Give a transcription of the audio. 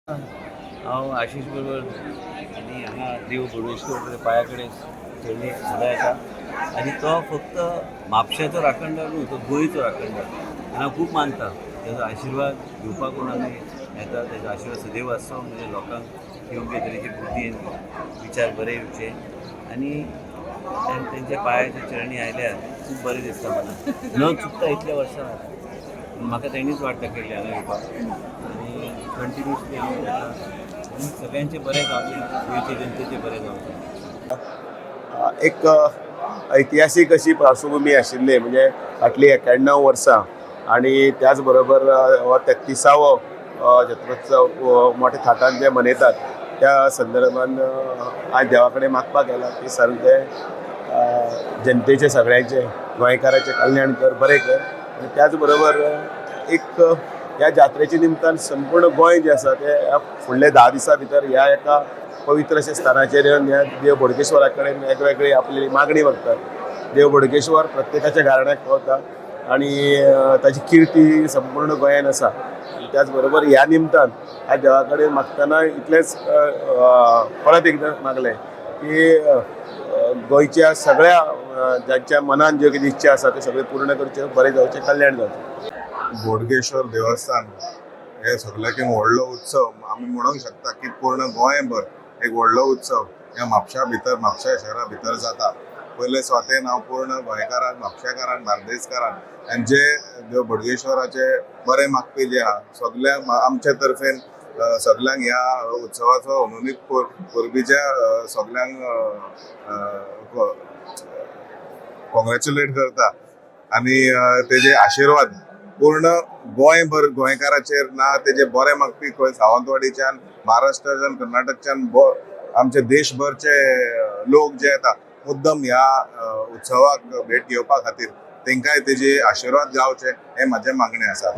हांव आशिश बरोबर आनी हांगा देव बोडगेश्वर पांया कडेन चडणी सदां येता आनी तो फक्त म्हापश्याचो राखणदार न्हू, तो गोंयचो राखणदार आनी हांव खूब मानता तेजो आशिर्वाद घेवपाक म्हूण आमी येता. तेजो आशिर्वाद सदैव आसचो म्हणजे लोकांक योग्य तरेची बुद्दीन विचार बरे येवचे आनी तेंच्या पांयाच्या चरणी आयल्यार खूब बरें दिसता मला. न चुकता इतल्या वर्सां म्हाका तेणीच वाट दाखयली हांगा येवपाक आनी कंटिन्युअसली हांव येता आनी सगळ्यांचें बरें जावचें, गोंयचे जनतेचें बरें जावचें. एक ऐतिहासीक अशी पार्श्वभूमी आशिल्ली म्हणजे फाटली 91 वर्सां आणि त्याच बरोबर हो 33वो जत्रोत्सव मोठ्या थाटान जे मनयतात त्या संदर्भान आज देवा कडेन मागपाक गेला की सारके जनतेचे सगळ्यांचे गोंयकारांचे कल्याण कर, बरें कर. आनी त्याच बरोबर एक ह्या जात्रेच्या निमतान संपूर्ण गोंय जे आसा ते फुडले 10 दिसां भितर ह्या एका पवित्र अशा स्थानाचेर येवन ह्या देव बोडगेश्वरा कडेन वेगवेगळी आपली मागणी मागतात. देव बोडगेश्वर प्रत्येकाच्या घराण्याक पावता आणि ताची कीर्ती संपूर्ण गोंयान आसा. त्याच बरोबर ह्या निमतान ह्या देवा कडेन मागतना इतलेंच परत एकदां मागलें की गोंयच्या सगळ्या ज्यांच्या मनान ज्यो कितें इच्छा आसा त्यो सगळ्यो पूर्ण करच्यो, बरें जावचें, कल्याण जावचें. बोडगेश्वर देवस्थान हे सगळ्याकीन व्हडलो उत्सव आमी म्हणूंक शकता की पूर्ण गोंयभर एक व्हडलो उत्सव ह्या म्हापशा भितर, म्हापशा शहरा भितर जाता. पयले स्वातेन हांव पूर्ण गोंयकारांक, म्हापशेकारांक, बार्देसकारांक आनी जे देव बोडगेश्वराचे बरें मागपी जे आहा सगळ्यांक आमचे तर्फेन सगळ्यांक ह्या उत्सवाचो अनुनीत परबीच्या सगळ्यांक कॉंग्रॅच्युलेट करता आनी तेजे आशिर्वाद पूर्ण गोंयभर गोंयकाराचेर ना. तेजे बरे मागपी खंय सावंतवाडीच्यान, महाराष्ट्राच्यान, कर्नाटकच्यान आमचे देशभरचे लोक जे येता मुद्दम ह्या उत्सवाक भेट घेवपा खातीर तेंकाय तेजे आशिर्वाद गावचे हे म्हाजे मागणें आसा.